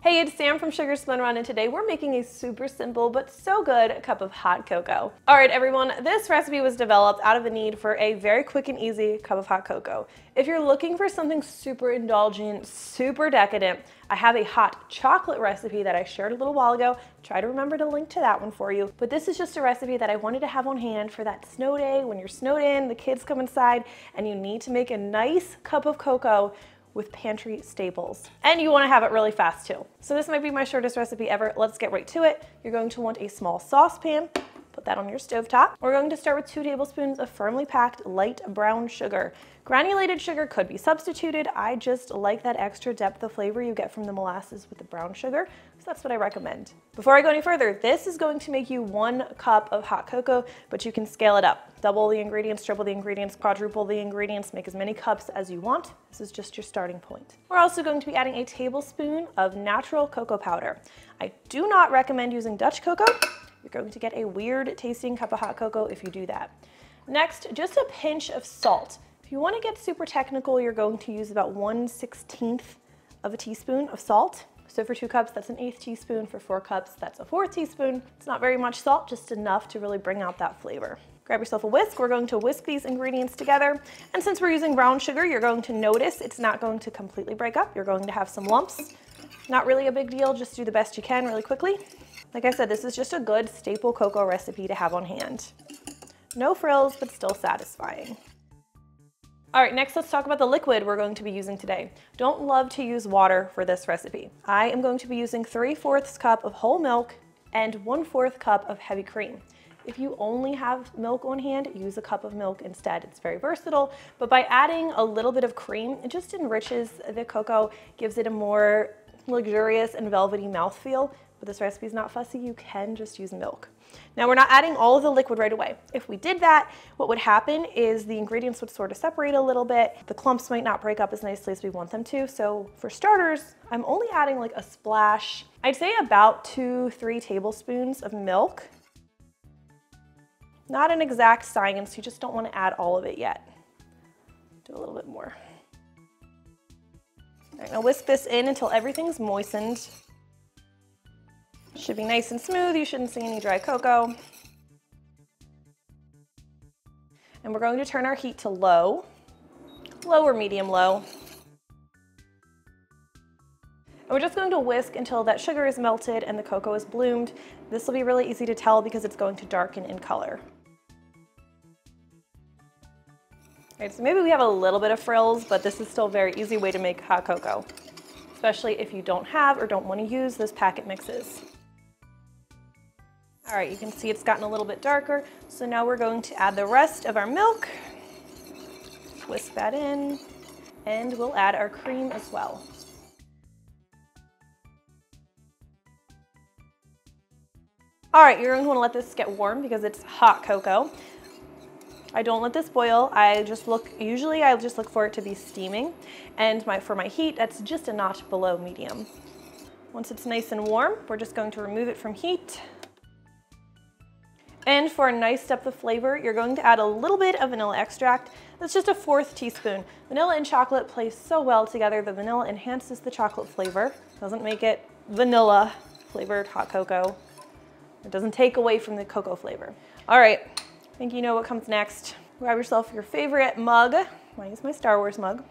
Hey, it's Sam from Sugar Spun, and today we're making a super simple but so good cup of hot cocoa. All right, everyone, this recipe was developed out of the need for a very quick and easy cup of hot cocoa. If you're looking for something super indulgent, super decadent, I have a hot chocolate recipe that I shared a little while ago. Try to remember to link to that one for you. But this is just a recipe that I wanted to have on hand for that snow day when you're snowed in, the kids come inside, and you need to make a nice cup of cocoa with pantry staples. And you want to have it really fast too. So this might be my shortest recipe ever. Let's get right to it. You're going to want a small saucepan. Put that on your stovetop. We're going to start with 2 tablespoons of firmly packed light brown sugar. Granulated sugar could be substituted. I just like that extra depth of flavor you get from the molasses with the brown sugar, so that's what I recommend. Before I go any further, this is going to make you 1 cup of hot cocoa, but you can scale it up. Double the ingredients, triple the ingredients, quadruple the ingredients, make as many cups as you want. This is just your starting point. We're also going to be adding a tablespoon of natural cocoa powder. I do not recommend using Dutch cocoa. You're going to get a weird tasting cup of hot cocoa if you do that. Next, just a pinch of salt. If you want to get super technical, you're going to use about 1/16 of a teaspoon of salt. So for 2 cups, that's an 1/8 teaspoon. For 4 cups, that's a 4th teaspoon. It's not very much salt, just enough to really bring out that flavor. Grab yourself a whisk. We're going to whisk these ingredients together. And since we're using brown sugar, you're going to notice it's not going to completely break up. You're going to have some lumps. Not really a big deal, just do the best you can really quickly. Like I said, this is just a good staple cocoa recipe to have on hand. No frills, but still satisfying. All right, next let's talk about the liquid we're going to be using today. Don't love to use water for this recipe. I am going to be using 3/4 cup of whole milk and 1/4 cup of heavy cream. If you only have milk on hand, use a cup of milk instead. It's very versatile, but by adding a little bit of cream, it just enriches the cocoa, gives it a more luxurious and velvety mouthfeel. But this recipe is not fussy, you can just use milk. Now we're not adding all of the liquid right away. If we did that, what would happen is the ingredients would sort of separate a little bit. The clumps might not break up as nicely as we want them to. So for starters, I'm only adding like a splash. I'd say about 2-3 tablespoons of milk. Not an exact science, you just don't want to add all of it yet. Do a little bit more. All right, now whisk this in until everything's moistened. Should be nice and smooth, you shouldn't see any dry cocoa. And we're going to turn our heat to low or medium-low. And we're just going to whisk until that sugar is melted and the cocoa is bloomed. This will be really easy to tell because it's going to darken in color. All right, so maybe we have a little bit of frills, but this is still a very easy way to make hot cocoa, especially if you don't have or don't want to use those packet mixes. All right, you can see it's gotten a little bit darker. So now we're going to add the rest of our milk, whisk that in, and we'll add our cream as well. All right, you're going to want to let this get warm because it's hot cocoa. I don't let this boil. Usually I just look for it to be steaming. And for my heat, that's just a notch below medium. Once it's nice and warm, we're just going to remove it from heat. And for a nice depth of flavor, you're going to add a little bit of vanilla extract. That's just a 1/4 teaspoon. Vanilla and chocolate play so well together. The vanilla enhances the chocolate flavor. Doesn't make it vanilla flavored hot cocoa. It doesn't take away from the cocoa flavor. All right, I think you know what comes next. Grab yourself your favorite mug. Mine is my Star Wars mug.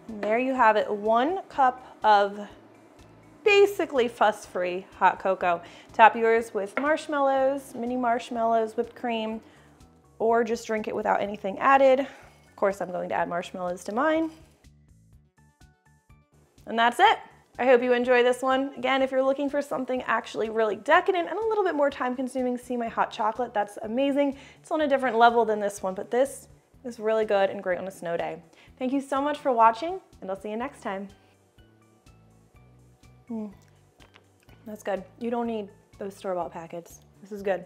And there you have it, 1 cup of basically fuss-free hot cocoa. Top yours with marshmallows, mini marshmallows, whipped cream, or just drink it without anything added. Of course, I'm going to add marshmallows to mine. And that's it. I hope you enjoy this one. Again, if you're looking for something actually really decadent and a little bit more time-consuming, see my hot chocolate. That's amazing. It's on a different level than this one, but this is really good and great on a snow day. Thank you so much for watching, and I'll see you next time. That's good. You don't need those store-bought packets. This is good.